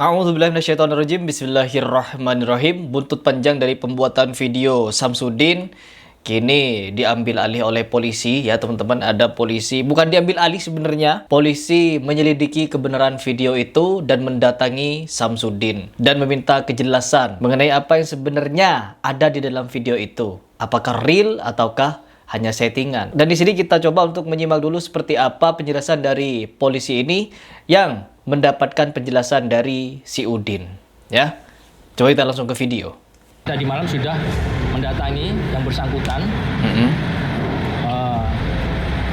A'udzubillahi minasyaitonirrajim. Bismillahirrahmanirrahim. Buntut panjang dari pembuatan video Samsudin kini diambil alih oleh polisi ya teman-teman. Ada polisi, bukan diambil alih sebenarnya. Polisi menyelidiki kebenaran video itu dan mendatangi Samsudin dan meminta kejelasan mengenai apa yang sebenarnya ada di dalam video itu. Apakah real ataukah hanya settingan? Dan di sini kita coba untuk menyimak dulu seperti apa penjelasan dari polisi ini yang mendapatkan penjelasan dari si Udin. Ya, coba kita langsung ke video. Tadi malam sudah mendatangi yang bersangkutan,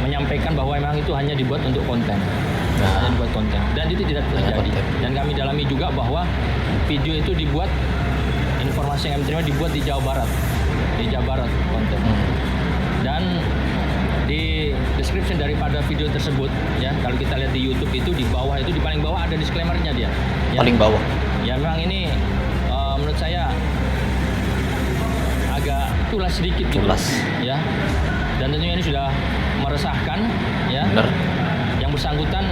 menyampaikan bahwa memang itu hanya dibuat untuk konten, hanya dibuat konten, dan itu tidak terjadi. Dan kami dalami juga bahwa video itu dibuat, informasi yang kami terima dibuat di Jawa Barat konten. Dan di description daripada video tersebut, ya kalau kita lihat di YouTube itu di bawah itu, di paling bawah ada disclaimer-nya dia. Ya, Paling bawah. Ya memang ini menurut saya agak tulas sedikit gitu. Tulas. Ya. Dan tentunya ini sudah meresahkan, ya. Benar. Yang bersangkutan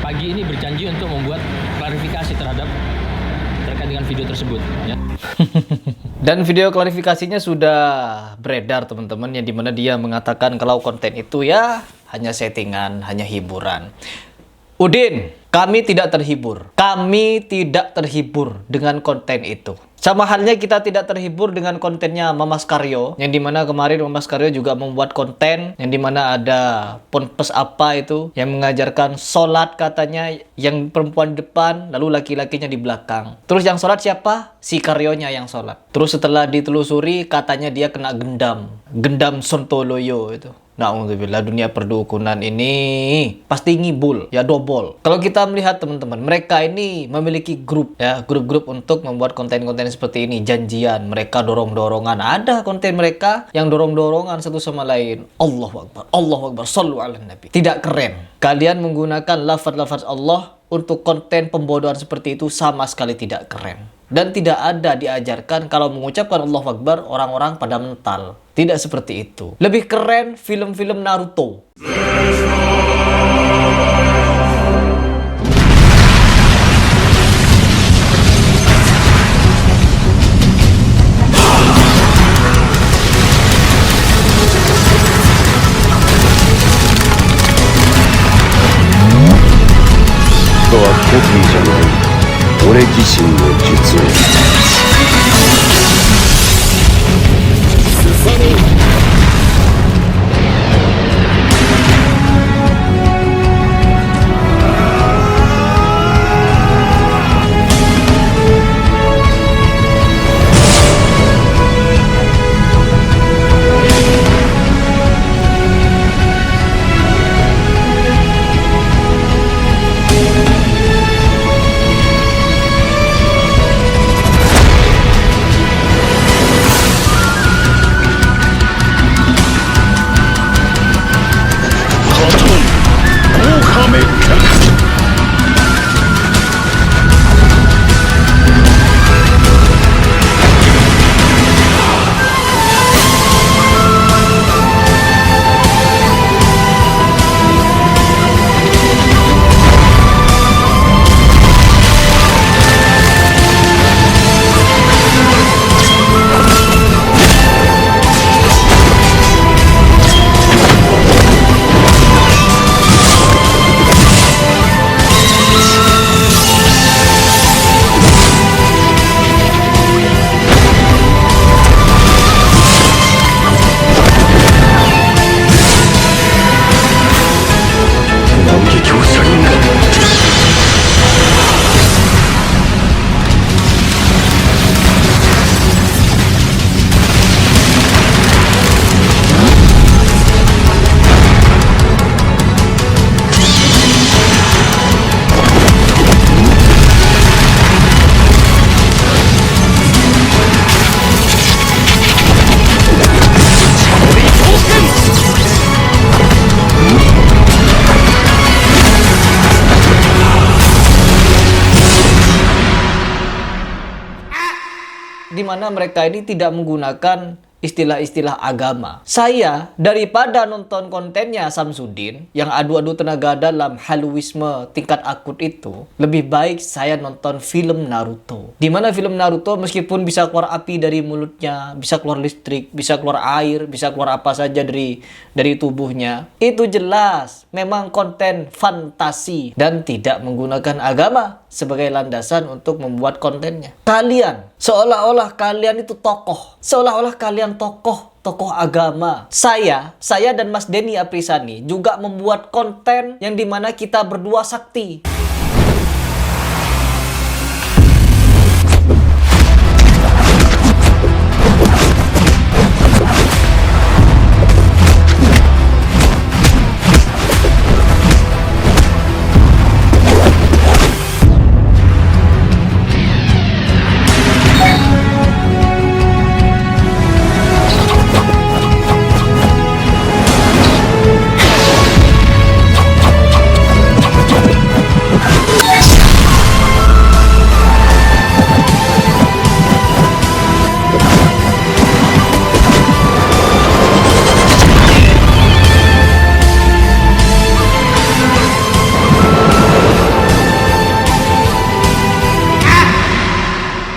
pagi ini berjanji untuk membuat klarifikasi terkait dengan video tersebut, ya. Dan video klarifikasinya sudah beredar teman-teman, yang dimana dia mengatakan kalau konten itu ya hanya settingan, hanya hiburan. Udin, kami tidak terhibur. Kami tidak terhibur dengan konten itu. Sama halnya kita tidak terhibur dengan kontennya Mamas Karyo, yang dimana kemarin Mamas Karyo juga membuat konten yang dimana ada ponpes apa itu yang mengajarkan sholat katanya, yang perempuan di depan lalu laki-lakinya di belakang. Terus yang sholat siapa? Si Karyonya yang sholat. Terus setelah ditelusuri katanya dia kena gendam Sontoloyo itu. Na'udzubillah, dunia perdukunan ini pasti ngibul, ya dobol. Kalau kita melihat teman-teman, mereka ini memiliki grup, ya grup-grup untuk membuat konten-konten seperti ini, janjian, mereka dorong-dorongan. Ada konten mereka yang dorong-dorongan satu sama lain. Allahu Akbar, sallu ala Nabi. Tidak keren. Kalian menggunakan lafaz-lafaz Allah untuk konten pembodohan seperti itu sama sekali tidak keren. Dan tidak ada diajarkan kalau mengucapkan Allahu Akbar orang-orang pada mental. Tidak seperti itu. Lebih keren film-film Naruto. Di mana mereka ini tidak menggunakan istilah-istilah agama. Saya daripada nonton kontennya Samsudin yang adu-adu tenaga dalam haluisme tingkat akut itu, lebih baik saya nonton film Naruto. Di mana film Naruto meskipun bisa keluar api dari mulutnya, bisa keluar listrik, bisa keluar air, bisa keluar apa saja dari tubuhnya, itu jelas memang konten fantasi dan tidak menggunakan agama sebagai landasan untuk membuat kontennya. Kalian, seolah-olah kalian itu tokoh. Seolah-olah kalian tokoh agama. Saya dan Mas Denny Aprisani juga membuat konten yang dimana kita berdua sakti.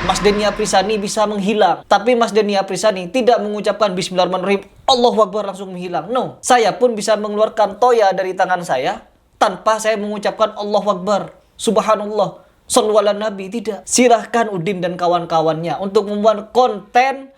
Mas Denny Aprisani bisa menghilang. Tapi Mas Denny Aprisani tidak mengucapkan Bismillahirrahmanirrahim, Allahu Akbar langsung menghilang. No, saya pun bisa mengeluarkan toya dari tangan saya tanpa saya mengucapkan Allahu Akbar, Subhanallah, Shallu ala Nabi. Tidak. Silahkan Udin dan kawan-kawannya untuk membuat konten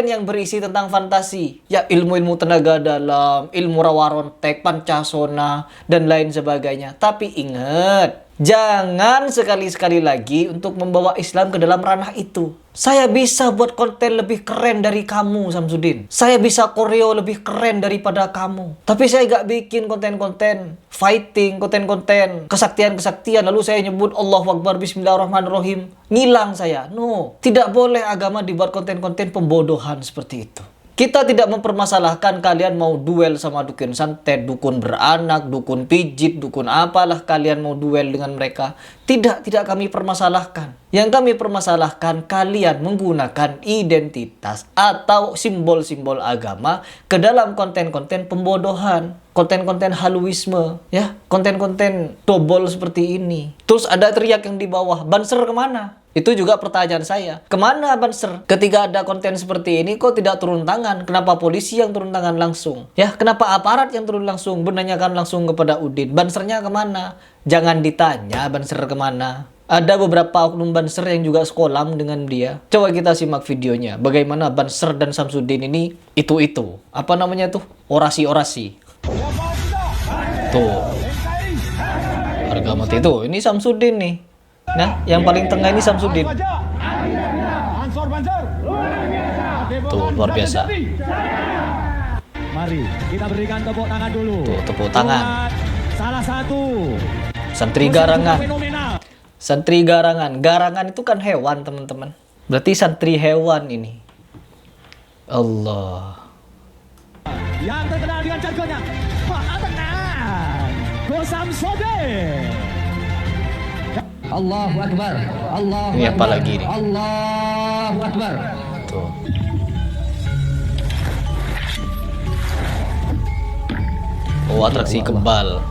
yang berisi tentang fantasi. Ya, ilmu-ilmu tenaga dalam, ilmu rawarontek, pancasona, dan lain sebagainya. Tapi ingat, jangan sekali-sekali lagi untuk membawa Islam ke dalam ranah itu. Saya bisa buat konten lebih keren dari kamu, Samsudin. Saya bisa koreo lebih keren daripada kamu. Tapi saya gak bikin konten-konten fighting, konten-konten kesaktian-kesaktian. Lalu saya nyebut Allahu Akbar, Bismillahirrahmanirrahim. Ngilang saya. No, tidak boleh agama dibuat konten-konten pembodohan seperti itu. Kita tidak mempermasalahkan kalian mau duel sama dukun santet, dukun beranak, dukun pijit, dukun apalah kalian mau duel dengan mereka. Tidak kami permasalahkan. Yang kami permasalahkan kalian menggunakan identitas atau simbol-simbol agama ke dalam konten-konten pembodohan, konten-konten haluisme, ya, konten-konten dobol seperti ini. Terus ada teriak yang di bawah, Banser kemana? Itu juga pertanyaan saya. Kemana Banser? Ketika ada konten seperti ini, kok tidak turun tangan? Kenapa polisi yang turun tangan langsung? Ya, kenapa aparat yang turun langsung? Menanyakan langsung kepada Udin. Bansernya kemana? Jangan ditanya Banser kemana. Ada beberapa oknum Banser yang juga sekolah dengan dia. Coba kita simak videonya. Bagaimana Banser dan Samsudin ini itu. Apa namanya tuh? Orasi-orasi. Tuh. Harga mati tuh. Ini Samsudin nih. Nah, yang paling tengah ini Samsudin. Tuh, luar biasa. Mari kita berikan tepuk tangan dulu. Tuh, tepuk tangan. Salah satu Santri Garangan. fenomenal. Santri Garangan. Garangan itu kan hewan, teman-teman. Berarti santri hewan ini. Allah. Yang terkenal dengan jargonnya Pak Tenang Go Samsudin. Allahu Akbar. Allahu Ini apa Akbar. lagi nih? Allahu Akbar. Tuh. Oh, atraksi kebal.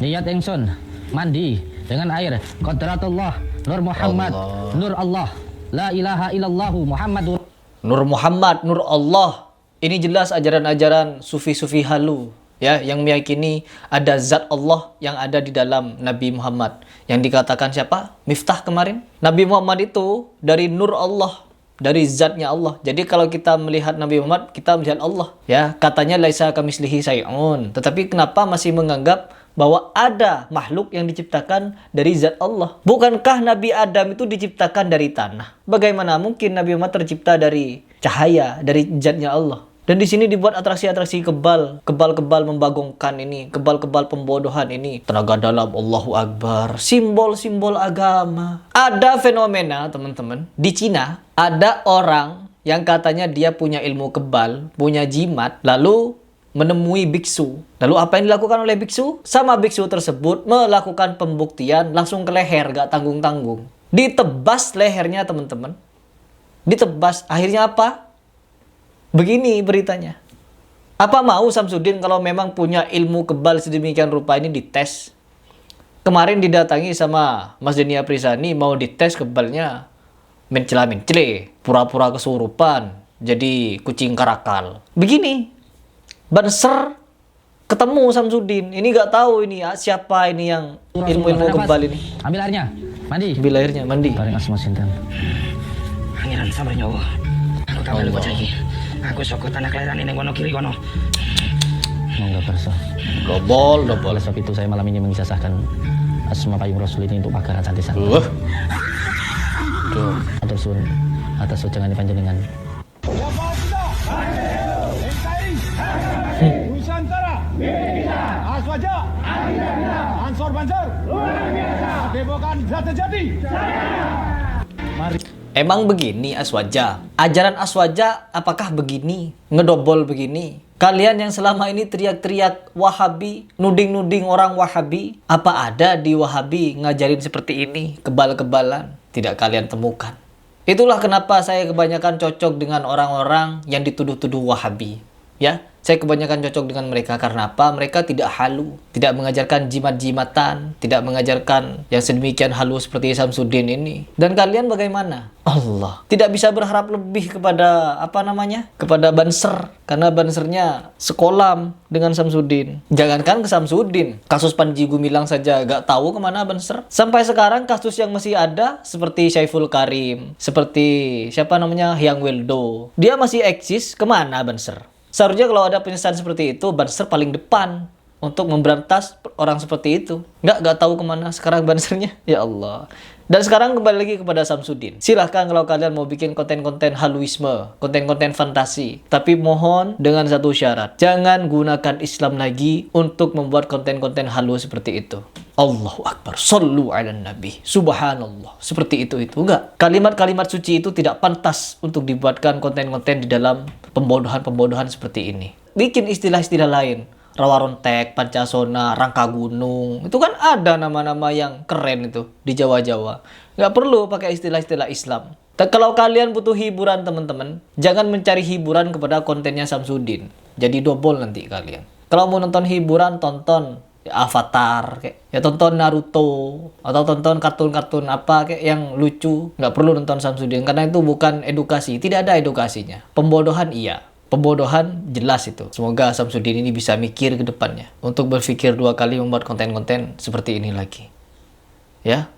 Niat ingsun mandi dengan air Qadratullah Nur Muhammad Allah. Nur Allah La ilaha illallah Muhammadur Nur Muhammad, Nur Allah. Ini jelas ajaran-ajaran sufi-sufi halu, ya, yang meyakini ada zat Allah yang ada di dalam Nabi Muhammad. Yang dikatakan siapa? Miftah kemarin. Nabi Muhammad itu dari Nur Allah, dari zatnya Allah. Jadi kalau kita melihat Nabi Muhammad, kita melihat Allah. Ya, katanya laisa kamislihi syai'un. Tetapi kenapa masih menganggap bahwa ada makhluk yang diciptakan dari zat Allah? Bukankah Nabi Adam itu diciptakan dari tanah? Bagaimana mungkin Nabi Muhammad tercipta dari cahaya, dari zatnya Allah? Dan di sini dibuat atraksi-atraksi kebal membagongkan ini, kebal pembodohan ini. Tenaga dalam, Allahu Akbar, simbol-simbol agama. Ada fenomena, teman-teman, di Cina ada orang yang katanya dia punya ilmu kebal, punya jimat, lalu menemui biksu. Lalu apa yang dilakukan oleh biksu? Sama biksu tersebut melakukan pembuktian langsung ke leher, gak tanggung-tanggung. Ditebas lehernya, teman-teman. ditebas. Akhirnya apa? Begini beritanya. Apa mau Samsudin kalau memang punya ilmu kebal sedemikian rupa ini dites? Kemarin didatangi sama Mas Denia Prisani mau dites kebalnya, mencela-mencele, pura-pura kesurupan, jadi kucing karakal. Begini, Banser ketemu Samsudin. Ini nggak tahu ini siapa ini yang ilmu-ilmu kebal ini. Ambil airnya. Mandi. Ambil airnya, mandi. Paling asma sinten. Pangeran sabar nyawa. Aku tak balik bocah iki. Aku saka tanah kelahiran ning kono kiri kono. Monggo perso. Dobol. Oleh sebab itu saya malam ini mengisahkan asma payung Rasul ini untuk pagaran santisan. Atur suwun atas ujangan panjenengan. Nusantara, Aswaja, Ansor Banjar, Depokan Jati Jati. Mari. Emang begini Aswaja? Ajaran Aswaja apakah begini? Ngedobol begini? Kalian yang selama ini teriak-teriak Wahabi, nuding-nuding orang Wahabi, apa ada di Wahabi ngajarin seperti ini, kebal-kebalan? Tidak kalian temukan. Itulah kenapa saya kebanyakan cocok dengan orang-orang yang dituduh-tuduh Wahabi. Ya, saya kebanyakan cocok dengan mereka karena apa? Mereka tidak halu, tidak mengajarkan jimat-jimatan, tidak mengajarkan yang sedemikian halu seperti Samsudin ini. Dan kalian bagaimana? Allah, tidak bisa berharap lebih kepada kepada Banser, karena Bansernya sekolam dengan Samsudin. Jangankan ke Samsudin, kasus Panji Gumilang saja gak tahu kemana Banser. Sampai sekarang kasus yang masih ada seperti Syaiful Karim, seperti Hyang Wildo, dia masih eksis. Kemana Banser? Seharusnya kalau ada penyesalan seperti itu, Banser paling depan untuk memberantas orang seperti itu. Nggak tahu kemana sekarang Bansernya. Ya Allah. Dan sekarang kembali lagi kepada Samsudin. Silahkan kalau kalian mau bikin konten-konten haluisme, konten-konten fantasi. Tapi mohon dengan satu syarat. Jangan gunakan Islam lagi untuk membuat konten-konten halu seperti itu. Allahu Akbar. Sallu ala Nabi. Subhanallah. Seperti itu. Enggak. Kalimat-kalimat suci itu tidak pantas untuk dibuatkan konten-konten di dalam pembodohan-pembodohan seperti ini. Bikin istilah-istilah lain. Rawarontek, Pancasona, Rangka Gunung. Itu kan ada nama-nama yang keren itu di Jawa-Jawa. Nggak perlu pakai istilah-istilah Islam. Dan kalau kalian butuh hiburan teman-teman, jangan mencari hiburan kepada kontennya Samsudin. Jadi dobol nanti kalian. Kalau mau nonton hiburan, tonton Avatar, ya tonton Naruto, atau tonton kartun-kartun apa kayak yang lucu. Nggak perlu nonton Samsudin, karena itu bukan edukasi. Tidak ada edukasinya. Pembodohan iya. Pembodohan jelas itu. Semoga Samsudin ini bisa mikir ke depannya untuk berpikir dua kali membuat konten-konten seperti ini lagi. Ya.